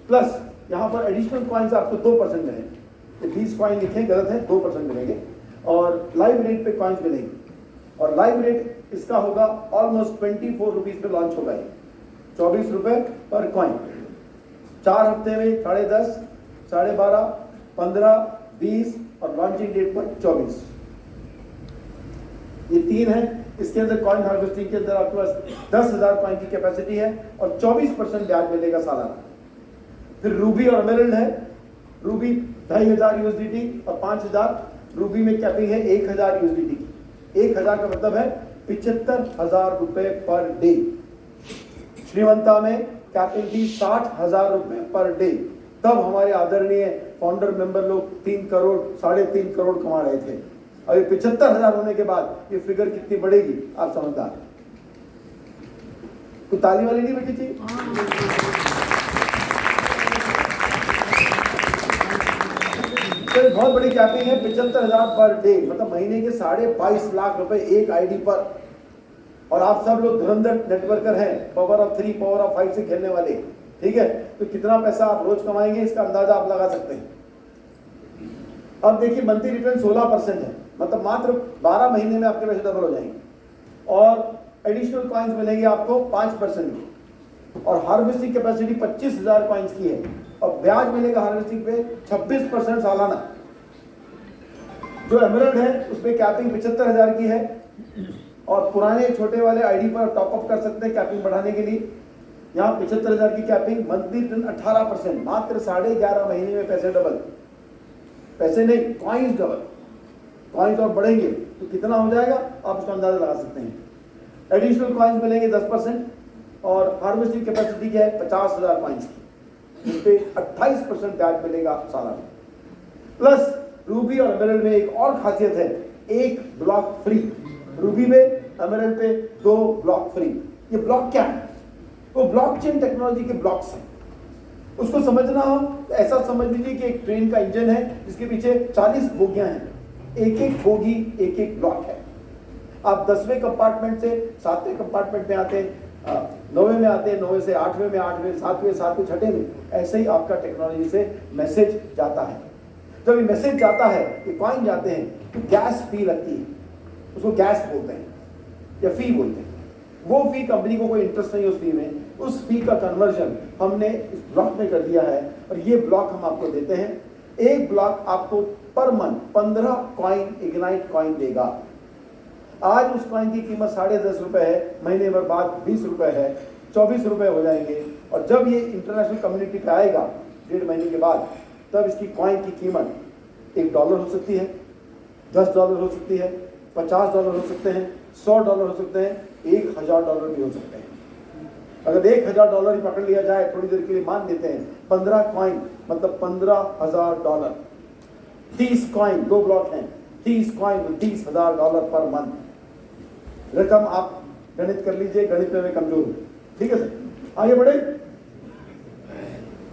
प्लस यहाँ पर एडिशनल कॉइन्स आपको 2% मिलेंगे। 20 कॉइन लिखे गलत है, 2% मिलेंगे। और लाइव रेट पे कॉइन्स मिलेंगे, और लाइव रेट इसका होगा ऑलमोस्ट 24 रुपीज पे लॉन्च होगा। 24 रुपए पर कॉइन, 4 हफ्ते में 10.5, 12.5, 15, 20 और लॉन्चिंग डेट पर 24। ये 3 है। इसके अंदर कॉइन हार्वेस्टिंग के अंदर आपके पास 10,000 कॉइन की कैपेसिटी है और 24% ब्याज मिलेगा सालाना। फिर रूबी और एमरल्ड है। रूबी 2500 यूएसडीटी और 5000। रूबी में कैपिंग है 1000 यूएसडीटी की। 1000 का मतलब है 75,000 रुपए पर डे। श्रीमंता में कैपिंग थी 60,000 रुपए पर डे। तब हमारे आदरणीय फाउंडर मेंबर लोग 3 करोड़ 3.5 करोड़ कमा रहे थे। अभी 75,000 होने के बाद ये फिगर कितनी बढ़ेगी आप समझदार। कोई ताली वाली नहीं बची थी? तो बहुत बड़ी कैपिंग है 75,000 पर डे, मतलब महीने के 22.5 लाख रुपए एक आईडी पर। और आप सब लोग धुरंधर नेटवर्कर हैं, पावर ऑफ 3 पावर ऑफ 5 से खेलने वाले, ठीक है? तो कितना पैसा आप रोज कमाएंगे इसका अंदाजा आप लगा सकते हैं। अब देखिए मंथली रिटर्न 16% है, मतलब मात्र 12 महीने में आपके पैसे डबल हो जाएंगे। और एडिशनल कॉइन्स मिलेंगे आपको 5% की। और हार्वेस्टिंग कैपेसिटी 25,000 कॉइन्स की है और ब्याज मिलेगा हार्वेस्टिंग पे 26% सालाना। जो एमरल्ड है उसमें कैपिंग 75,000 की है और पुराने छोटे वाले आईडी पर टॉपअप कर सकते हैं कैपिंग बढ़ाने के लिए। यहाँ 75,000 की कैपिंग, मंथली रिटर्न 18%, मात्र 11.5 महीने में पैसे डबल। पैसे नहीं, कॉइन्स डबल। कॉइन्स और बढ़ेंगे तो कितना हो जाएगा आप उसका अंदाजा लगा सकते हैं। एडिशनल कॉइन्स मिलेंगे 10% और हार्वेस्टिंग कैपेसिटी क्या है 50,000 कॉइन्स की, जिस पे 28% ब्याज मिलेगा सालाना। प्लस रूबी और एमरल्ड में एक और खासियत है, एक ब्लॉक फ्री। रूबी में, एमरल्ड पे 2 ब्लॉक फ्री। ये ब्लॉक क्या है? वो ब्लॉकचेन टेक्नोलॉजी के ब्लॉक्स हैं। उसको समझना हो तो ऐसा समझ लीजिए कि एक ट्रेन का इंजन है जिसके पीछे 40 बोगियां हैं, एक एक बोगी एक एक ब्लॉक है। आप 10वें कंपार्टमेंट से 7वें कंपार्टमेंट में आते हैं, 9वें में आते हैं, 9वें से 8वें में, 8वें 7वें, 7वें 6ठे में, ऐसे ही आपका टेक्नोलॉजी से मैसेज जाता है। जब ये मैसेज जाता है, ये कॉइन जाते हैं, तो गैस फी लगती है, उसको गैस बोलते हैं या फी बोलते हैं। वो फी कंपनी को कोई इंटरेस्ट नहीं उस फी में, उस फी का कन्वर्जन हमने इस ब्लॉक में कर दिया है और ये ब्लॉक हम आपको देते हैं। एक ब्लॉक आपको per month 15 coin, ignite coin देगा। आज उस कॉइन की कीमत 10.5 रुपए है, महीने भर बाद 20 रुपए है, 24 रुपए हो जाएंगे। और जब ये इंटरनेशनल कम्युनिटी पे आएगा 1.5 महीने के बाद, तब इसकी कॉइन की कीमत $1 हो सकती है, $10 हो सकती है, $50 हो सकते हैं, $100 हो सकते हैं, $1000 भी हो सकते हैं। अगर $1000 ही पकड़ लिया जाए, थोड़ी देर के लिए मान लेते हैं, 15 कॉइन मतलब $15,000। 30 कॉइन, 2 ब्लॉक हैं, 30 कॉइन $30,000 पर मंथ। रकम आप गणित कर लीजिए, गणित में मैं कमजोर हूं, ठीक है सर। आगे बढ़े।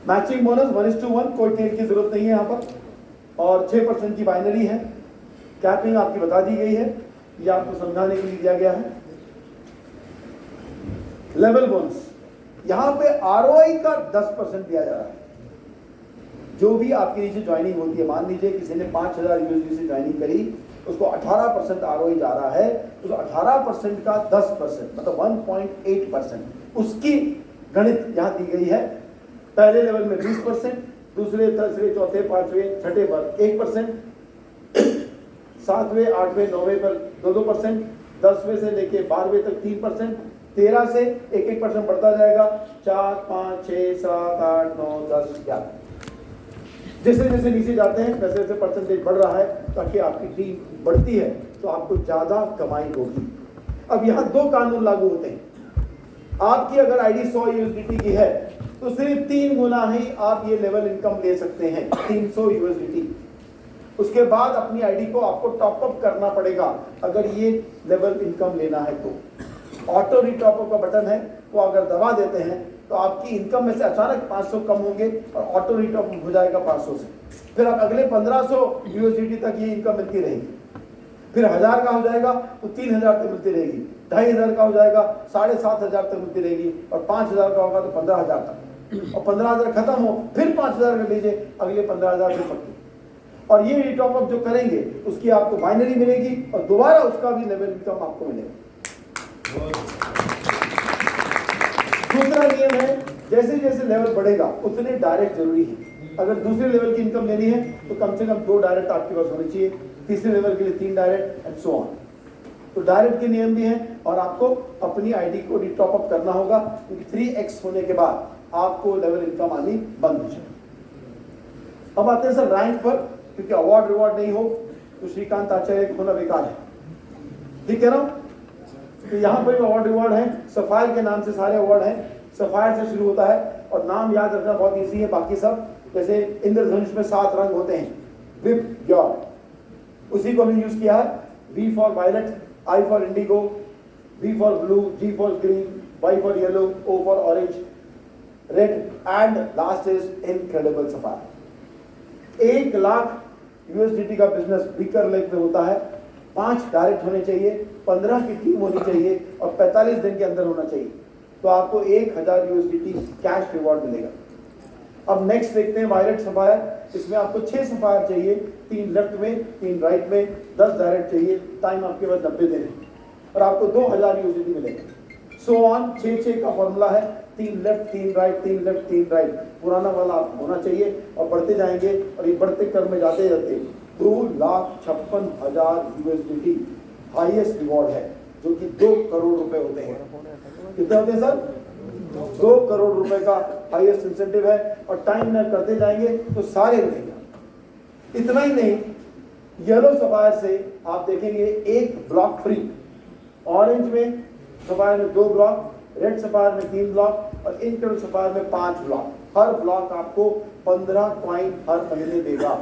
मैचिंग बोनस 1:1, कोई टेल की जरूरत नहीं है यहां पर, और 6% की बाइनरी है। कैपिंग आपकी बता दी गई है, ये आपको समझाने के लिए दिया गया है। लेवल बोनस, यहां पे आरओआई का 10% दिया जा रहा है। जो भी आपके नीचे ज्वाइनिंग होती है, मान लीजिए किसी ने 5000 यूएसडी से ज्वाइनिंग करी, उसको 18% आरओआई जा रहा है, तो 18% का 10% मतलब 1.8%, उसकी गणित यहां दी गई है। पहले लेवल में 20%, दूसरे, तीसरे, चौथे, पांचवें, छठे पर 1%, 7वें, 8वें, 9वें पर 2-2%, 10वें से लेके 12वें तक 3%, 13 से 1-1% बढ़ता जाएगा, 4, 5, 6, 7, 8, 9, 10, 11। जैसे जैसे नीचे जाते हैं वैसे वैसे परसेंटेज बढ़ रहा है, ताकि आपकी टीम बढ़ती है तो आपको ज्यादा कमाई होगी। अब यहाँ 2 कानून लागू होते हैं। आपकी अगर आईडी 100 यूएसडीटी की है तो सिर्फ 3 गुना ही आप ये लेवल इनकम ले सकते हैं, 300 यूएसडीटी। उसके बाद अपनी आईडी को आपको टॉप अप करना पड़ेगा अगर ये लेवल इनकम लेना है तो। ऑटो रिटॉप अप का बटन है, वो अगर दबा देते हैं तो आपकी इनकम में से अचानक 500 कम होंगे और ऑटो रिटॉप हो जाएगा 500 से। फिर अब अगले 1500 यूएसडीटी तक ये इनकम मिलती रहेगी। फिर 1000 का हो जाएगा तो 3000 तक मिलती रहेगी, 2500 का हो जाएगा 7500 तक मिलती रहेगी, और 5000 का होगा तो 15000 तक, और 15000 खत्म हो फिर 5000 कर लीजिए, अगले 15000 से पक्की। और ये रिटॉप अप जो करेंगे उसकी आपको बाइनरी मिलेगी और दोबारा उसका भी लेवल इनकम आपको मिलेगा। दूसरा नियम है, जैसे जैसे लेवल बढ़ेगा उतने डायरेक्ट जरूरी है। अगर दूसरे लेवल की इनकम लेनी है तो कम से कम 2 डायरेक्ट आपके पास होने चाहिए, तीसरे लेवल के लिए 3 डायरेक्ट एंड सो ऑन। तो डायरेक्ट के नियम भी हैं और आपको अपनी आईडी को रिटॉप अप करना होगा, क्योंकि 3x होने के बाद आपको लेवल इनकम आनी बंद हो जाए। अब आते हैं सर रैंक पर, क्योंकि अवार्ड रिवॉर्ड नहीं हो तो श्रीकांत आचार्य होना बेकार है, ठीक है ना। तो यहाँ पर अवार्ड रिवॉर्ड है, सफायर के नाम से सारे अवार्ड हैं, सफायर से शुरू होता है और नाम याद रखना बहुत इजी है। बाकी सब जैसे इंद्रधनुष में 7 रंग होते हैं, विप योर, उसी को हमने यूज किया है। V for violet, I for indigo, B for blue, G for green, Y for yellow, O for orange, red and last is incredible sapphire. 1 lakh USDT का बिजनेस बीकर लेक में होता है। 5 डायरेक्ट होने चाहिए, 15 की टीम होनी चाहिए और 45 दिन के अंदर होना चाहिए, तो आपको 1000 यूएसडीटी कैश रिवॉर्ड मिलेगा। अब नेक्स्ट देखते हैं वायलेट सफायर। इसमें आपको 6 सफायर चाहिए, 3 लेफ्ट में, 3 राइट में, 10 डायरेक्ट चाहिए। टाइम आपके पास 90 दिन है और आपको 2000 यूएसडीटी मिलेगा। सो ऑन 6-6 का फॉर्मूला है, 3 लेफ्ट 3 राइट, 3 लेफ्ट 3 राइट, पुराना वाला होना चाहिए और बढ़ते जाएंगे और ये बढ़ते क्रम में जाते जाते 2,56,000 यूएसडीटी हाईएस्ट रिवॉर्ड है, जो कि 2 करोड़ रुपए होते हैं। कितने होते हैं सर? 2 करोड़ रुपए का हाईएस्ट इंसेंटिव है और टाइम में करते जाएंगे तो सारे मिलेंगे। इतना ही नहीं, येलो सफायर से आप देखेंगे 1 ब्लॉक फ्री, ऑरेंज में सफायर में 2 ब्लॉक, रेड सफायर में 3 ब्लॉक और इनक्रेडिबल सफायर में 5 ब्लॉक। हर ब्लॉक आपको 15 कॉइन हर महीने देगा।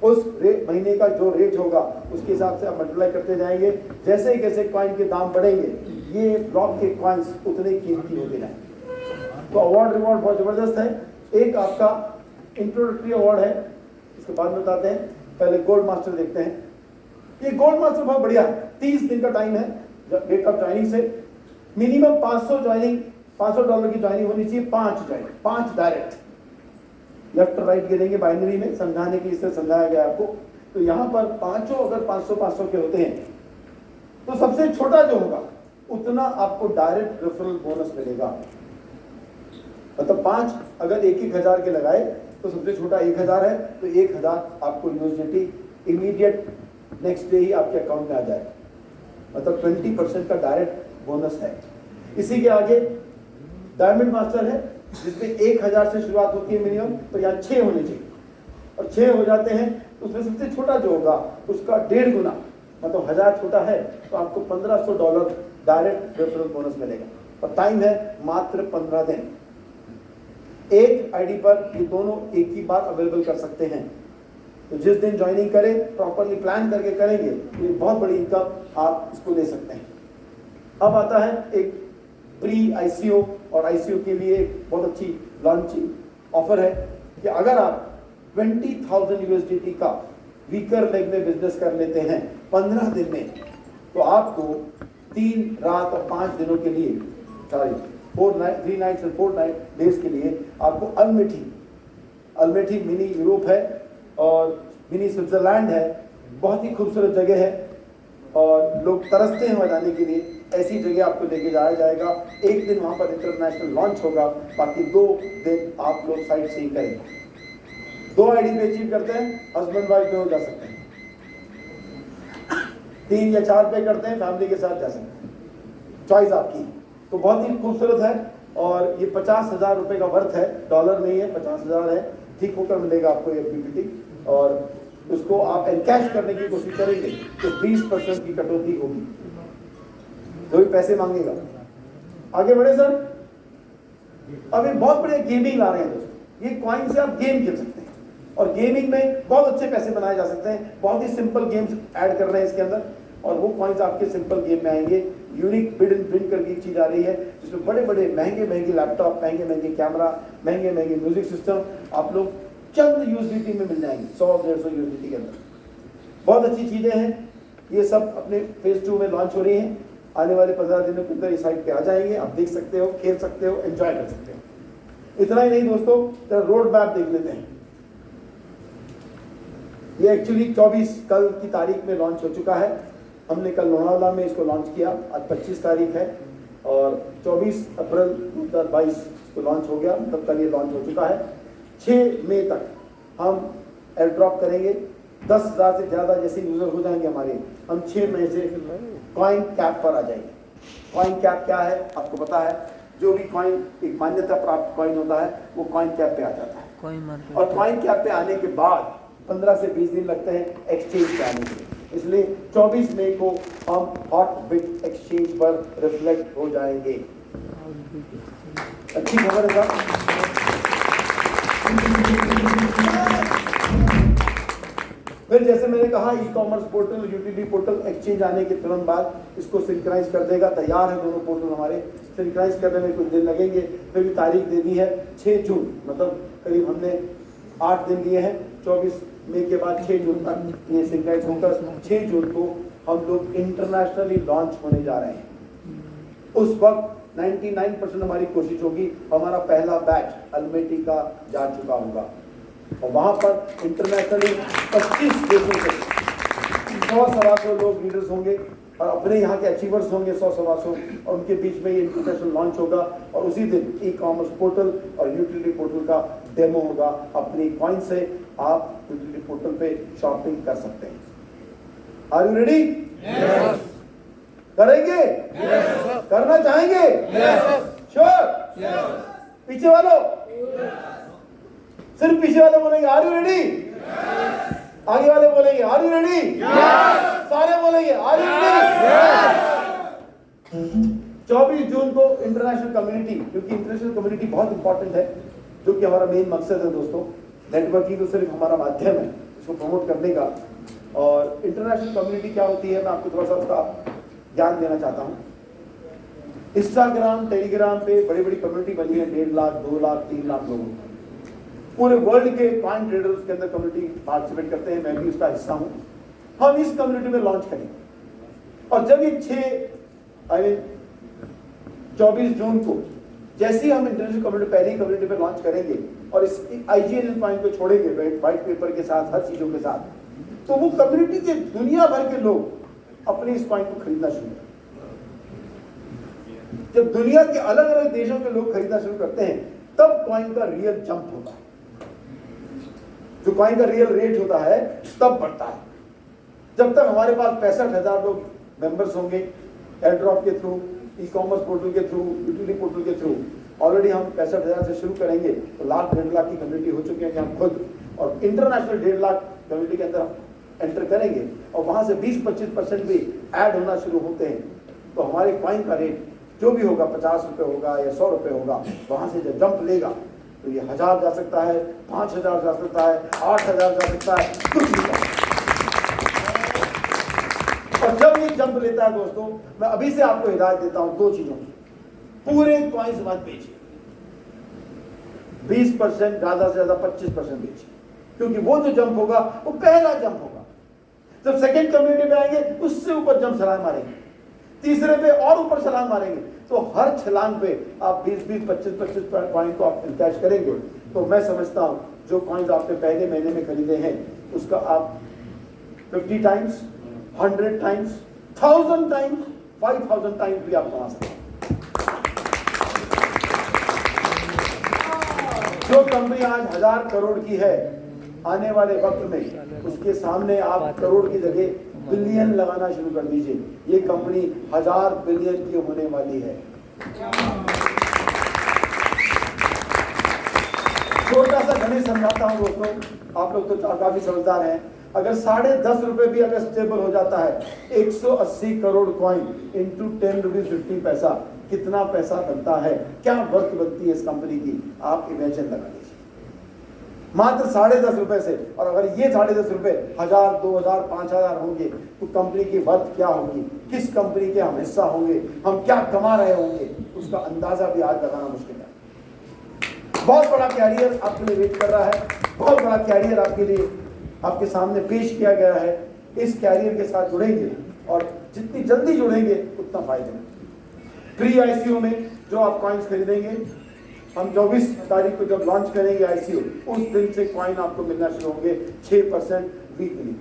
उस महीने का जो रेट होगा उसके हिसाब से आप मल्टीप्लाई करते जाएंगे। जैसे जैसे कॉइन के दाम बढ़ेंगे ये ब्लॉक के कॉइन्स उतने कीमती होते जाएंगे। तो अवार्ड रिवॉर्ड बहुत जबरदस्त है। एक आपका इंट्रोडक्टरी अवार्ड है, इसके बाद में बताते हैं। पहले गोल्ड मास्टर देखते हैं। ये गोल्ड मास्टर बहुत बढ़िया है, 30 दिन का टाइम है डेट ऑफ ज्वाइनिंग से। मिनिमम 500 ज्वाइनिंग, $500 की ज्वाइनिंग होनी चाहिए। 5 डायरेक्ट लेफ्ट राइट गिरेंगे बाइनरी में, समझाने के लिए इसे समझाया गया आपको। तो यहाँ पर पांचों अगर 500 के होते हैं तो सबसे छोटा जो होगा उतना आपको डायरेक्ट रेफरल बोनस मिलेगा। मतलब 5 अगर 1,000 के लगाए तो सबसे छोटा 1,000 है, तो 1,000 आपको यूनिवर्सिटी इमीडिएट नेक्स्ट डे ही आपके अकाउंट में आ जाए। मतलब 20% का डायरेक्ट बोनस है। इसी के आगे डायमंड मास्टर है जिसमें 1,000 से शुरुआत होती है मिनिमम, तो यहाँ 6 होने चाहिए और 6 हो जाते हैं। तो उसमें सबसे छोटा जो होगा उसका 1.5 गुना, मतलब 1,000 छोटा है तो आपको $1,500 डायरेक्ट रेफरल बोनस मिलेगा। और टाइम है मात्र 15 दिन। एक आईडी पर ये दोनों एक ही बार अवेलेबल कर सकते हैं। तो जिस दिन ज्वाइनिंग करें प्रॉपरली प्लान करके करेंगे तो ये बहुत बड़ी इनकम आप इसको ले सकते हैं। अब आता है एक प्री आईसीओ, और आईसीओ के लिए एक बहुत अच्छी लॉन्चिंग ऑफर है कि अगर आप 20,000 USDT का वीकर लेग में बिजनेस कर लेते हैं 15 दिन में, तो आपको 3 रात और 5 दिनों के लिए 3 नाइट्स और 4 डेज के लिए आपको अल्मेठी मिनी यूरोप है और मिनी स्विट्जरलैंड है। बहुत ही खूबसूरत जगह है और लोग तरसते हैं वहाँ जाने के लिए। ऐसी जगह आपको लेके जाया जाएगा। एक दिन वहाँ पर इंटरनेशनल लॉन्च होगा, बाकी 2 दिन आप लोग साइट सीइंग करेंगे। 2 आईडी पे अचीव करते हैं, हस्बैंड वाइफ पे हो जा सकते हैं। 3 या 4 पे करते हैं, फैमिली के साथ जा सकते हैं, चॉइस आपकी। तो बहुत ही खूबसूरत है और ये 50,000 रुपये का वर्थ है, डॉलर नहीं है, 50,000 है। ठीक होकर मिलेगा आपको ये पीपीटी और उसको आप एनकैश करने की कोशिश करेंगे तो 20% की कटौती होगी जो भी पैसे मांगेगा। आगे बढ़े सर। अब एक बहुत बड़े गेमिंग ला रहे हैं दोस्तों। ये कॉइन से आप गेम खेल सकते हैं और गेमिंग में बहुत अच्छे पैसे बनाए जा सकते हैं। बहुत ही सिंपल गेम्स ऐड कर रहे हैं इसके अंदर और वो कॉइन्स आपके सिंपल गेम में आएंगे। यूनिक बिड एंड प्रिंट करके एक चीज आ रही है जिसमें बड़े बड़े महंगे लैपटॉप, महंगे कैमरा, महंगे म्यूजिक सिस्टम आप लोग चंद यूएसडीटी में मिल जाएंगे, 100-150 यूएसडीटी के अंदर। बहुत अच्छी चीजें हैं। ये सब अपने फेज 2 में लॉन्च हो रही हैं। आने वाले 15 दिनों के अंदर इस साइट पे आ जाएंगे। आप देख सकते हो, खेल सकते हो, एंजॉय कर सकते हो। इतना ही नहीं दोस्तों, जरा रोड मैप देख लेते हैं। ये एक्चुअली 24 कल की तारीख में लॉन्च हो चुका है। हमने कल लोनावाला में इसको लॉन्च किया। आज 25 तारीख है और 24 अप्रैल 2022 को लॉन्च हो गया, मतलब कल ये लॉन्च हो चुका है। 6 मई तक हम एयर ड्रॉप करेंगे। 10,000 से ज़्यादा जैसे यूज़र हो जाएंगे हमारे, हम 6 मई से कॉइन कैप पर आ जाएंगे। कॉइन कैप क्या है आपको पता है? जो भी कॉइन एक मान्यता प्राप्त कॉइन होता है वो कॉइन कैप पे आ जाता है और कॉइन कैप पे आने के बाद 15 से 20 दिन लगते हैं एक्सचेंज पे आने के लिए। इसलिए 24 मई को हम हॉट बिट एक्सचेंज पर रिफ्लेक्ट हो जाएंगे। अच्छी खबर है साहब। फिर जैसे मैंने कहा e commerce portal, utility portal exchange आने के तुरंत बाद इसको सिंक्राइज कर देगा। तैयार है दोनों पोर्टल हमारे। सिंक्राइज करने में कुछ दिन लगेंगे। फिर भी तारीख दे दी है 6 जून, मतलब करीब हमने 8 दिन लिए हैं। 24 मई के बाद 6 जून तक ये सिंक्राइज होकर 6 जून को हम लोग इंटरनेशनली लॉन्च होने जा रहे हैं। उस वक्त 99% हमारी कोशिश होगी हमारा पहला बैच अल्मेटी का जा चुका होगा और वहां पर इंटरनेशनली 25 देशों से 100-125 लोग लीडर्स होंगे और अपने यहाँ के अचीवर्स होंगे 100-125 और उनके बीच में ये इंटरनेशनल लॉन्च होगा और उसी दिन ई कॉमर्स पोर्टल और यूटिलिटी पोर्टल का डेमो होगा। अपनी कॉइन से आप यूटिलिटी पोर्टल पे शॉपिंग कर सकते हैं। Are you ready? यस। करेंगे? यस। करना चाहेंगे? यस। श्योर? यस। पीछे वालों? सिर्फ पीछे वाले बोलेंगे आर यू रेडी? यस। आगे वाले बोलेंगे आर यू रेडी? यस। सारे बोलेंगे आर यू रेडी? 24 जून को इंटरनेशनल कम्युनिटी, क्योंकि इंटरनेशनल कम्युनिटी बहुत इंपॉर्टेंट है, जो कि हमारा मेन मकसद है दोस्तों। नेटवर्किंग तो सिर्फ हमारा माध्यम है, इसको प्रमोट करने का। और इंटरनेशनल कम्युनिटी क्या होती है, मैं आपको थोड़ा सा उसका ज्ञान देना चाहता हूँ। इंस्टाग्राम, टेलीग्राम पे बड़ी बड़ी कम्युनिटी बनी है, 1.5 लाख, 2 लाख, 3 लाख लोगों की। पूरे वर्ल्ड के कॉइन ट्रेडर्स के अंदर कम्युनिटी पार्टिसिपेट करते हैं, मैं भी उसका हिस्सा हूँ। हम इस कम्युनिटी में लॉन्च करेंगे और जब ये 24 जून को जैसे ही हम इंटरनेशनल कम्युनिटी पहली कम्युनिटी में लॉन्च करेंगे और इस IGNN कॉइन को छोड़ेंगे व्हाइट पेपर के साथ, हर चीजों के साथ, तो वो कम्युनिटी के दुनिया भर के लोग अपने इस कॉइन को खरीदना शुरू करें। जब दुनिया के अलग अलग देशों के लोग खरीदना शुरू करते हैं तब कॉइन का रियल जंप होता है, जो कॉइन का रियल रेट होता है तब बढ़ता है। जब तक हमारे पास 65,000 लोग मेंबर्स होंगे एयर ड्रॉप के थ्रू, ई-कॉमर्स पोर्टल के थ्रू, यूटिलिटी पोर्टल के थ्रू, ऑलरेडी हम 65,000 से शुरू करेंगे तो लाख 1.5 लाख की कम्युनिटी हो चुकी है हम खुद, और इंटरनेशनल 1.5 लाख कम्युनिटी के अंदर एंटर करेंगे और वहां से 20-25% भी ऐड होना शुरू होते हैं, तो हमारे कॉइन का रेट जो भी होगा 50 रुपए होगा या 100 रुपए होगा, वहां से जब जंप लेगा तो ये 1000 जा सकता है, 5000 जा सकता है, 8000 जा सकता है, कुछ भी जा सकता है। और जब ये जंप लेता है दोस्तों, मैं अभी से आपको हिदायत देता हूं 2 चीजों की। पूरे कॉइन्स मत बेचिए, 20%, ज्यादा से ज्यादा 25% बेचिए, क्योंकि वो जो जंप होगा वो पहला जंप होगा। जब सेकंड कम्युनिटी में आएंगे उससे ऊपर जंप छलांग मारेंगे, तीसरे पे और ऊपर छलांग मारेंगे, तो हर छलांग पे आप 20-20, 25-25 कॉइन को आप कैश करेंगे। तो मैं समझता हूं जो कॉइन्स आपने पहले महीने में खरीदे हैं उसका आप 50 टाइम्स, 100 टाइम्स, 1000 टाइम्स, 5000 टाइम्स भी आप कमा सकते हैं। जो कंपनी आज 1000 करोड़ की है, आने वाले वक्त में उसके सामने आप करोड़ की जगह बिलियन लगाना शुरू कर दीजिए। ये कंपनी 1000 बिलियन की होने वाली है। छोटा सा गणित समझाता हूं दोस्तों, आप लोग तो काफी समझदार हैं। अगर 10.5 रुपए भी अगर स्टेबल हो जाता है, 180 करोड़ कॉइन इंटू 10 रुपीज 50 पैसा, कितना पैसा बनता है, क्या वर्थ बनती है इस कंपनी की, आप इमेजिन लगा लीजिए। मात्र 10.5 रुपए से, और अगर ये 10.5 रुपए 1000, 2000, 5000 होंगे तो कंपनी की वर्थ क्या होगी, किस कंपनी के हम हिस्सा होंगे, हम क्या कमा रहे होंगे, उसका अंदाजा भी आज लगाना मुश्किल है। बहुत बड़ा कैरियर आपके लिए वेट कर रहा है, बहुत बड़ा कैरियर आपके लिए आपके सामने पेश किया गया है। इस कैरियर के साथ जुड़ेंगे और जितनी जल्दी जुड़ेंगे उतना फायदा है। प्री ICO में जो आप कॉइन्स खरीदेंगे, हम 24 तारीख को जब लॉन्च करेंगे ICO, उस दिन से कॉइन आपको मिलना शुरू होंगे 6% वीकली,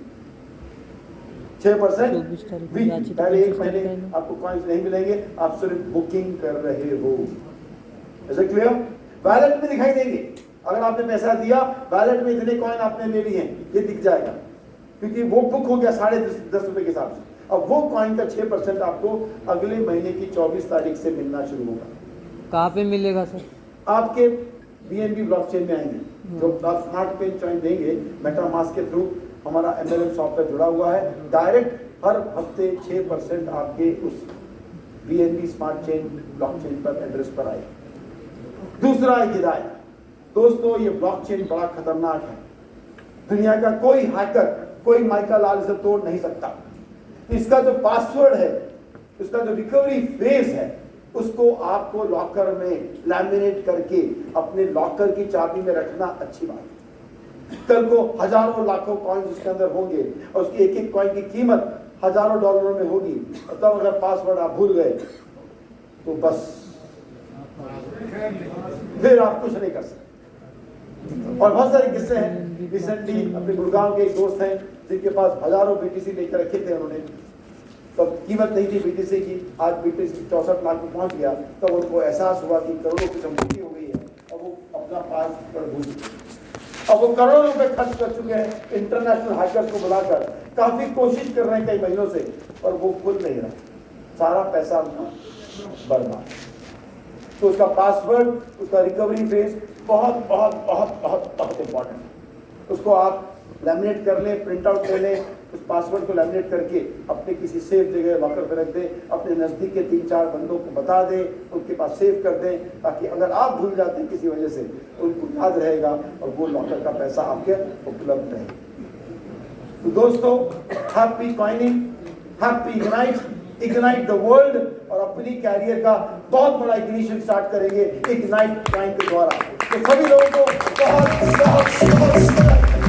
6% वीकली। पहले 1 महीने आपको कॉइन्स नहीं मिलेंगे, आप सिर्फ बुकिंग कर रहे हो। ऐसे क्लियर? वैलेट में दिखाई देंगे, अगर आपने पैसा दिया वैलेट में इतने कॉइन आपने ले लिए हैं, ये दिख जाएगा, क्योंकि वो बुक हो गया 10.5 रुपए के हिसाब से। अब वो कॉइन का 6% आपको अगले महीने की 24 तारीख से मिलना शुरू होगा। कहाँ पे मिलेगा सर? आपके BNB ब्लॉकचेन में आएंगे, जो आप स्मार्ट पेन चॉइन देंगे मेटामास्क के थ्रू, हमारा MLM सॉफ्टवेयर जुड़ा हुआ है, डायरेक्ट हर हफ्ते 6% आपके उस BNB स्मार्ट चेन ब्लॉकचेन पर एड्रेस पर आएगा। दूसरा एक हिदायत दोस्तों, ये ब्लॉकचेन बड़ा खतरनाक है, दुनिया का कोई हैकर, कोई माइकल लाल इसे तोड़ नहीं सकता। इसका जो पासवर्ड है, इसका जो रिकवरी फेज है, उसको आपको लॉकर में लैमिनेट करके अपने लॉकर की चाबी में रखना अच्छी बात है। कल को हजारों लाखों कॉइन इसके अंदर होंगे और उसकी एक एक कॉइन की कीमत हजारों डॉलरों में होगी, और तब अगर पासवर्ड आप भूल गए तो बस फिर आप कुछ नहीं कर सकते। और बहुत सारे किस्से हैं। रिसेंटली अपने गुड़गांव के एक दोस्त हैं जिनके पास हजारों BTC लेकर रखे थे उन्होंने, तब कीमत नहीं थी BTC की, आज BTC 64 लाख में पहुंच गया, तब उनको एहसास हुआ कि करोड़ों की संपत्ति हो गई है और वो अपना पासवर्ड भूल गए। अब वो करोड़ों रुपए खर्च कर चुके हैं, इंटरनेशनल हैकर्स को बुलाकर काफी कोशिश कर रहे हैं कई महीनों से, और वो खुल नहीं रहा, सारा पैसा उनका बर्बाद। तो उसका पासवर्ड, उसका रिकवरी फेज बहुत बहुत बहुत बहुत बहुत इंपॉर्टेंट है। उसको आप लैमिनेट कर लें, प्रिंट आउट ले लें, उस पासवर्ड को लैमिनेट करके अपने किसी सेफ जगह लॉकर पर रख दें, अपने नज़दीक के 3-4 बंदों को बता दें, उनके पास सेव कर दें, ताकि अगर आप भूल जाते हैं किसी वजह से, उनको याद रहेगा और वो लॉकर का पैसा आपके उपलब्ध रहेगा। तो दोस्तों, happy coining, happy ignite the world, और अपनी कैरियर का बहुत बड़ा इग्निशन स्टार्ट करेंगे इग्नाइट कॉइन के द्वारा। तो सभी लोगों को बहुत बहुत बहुत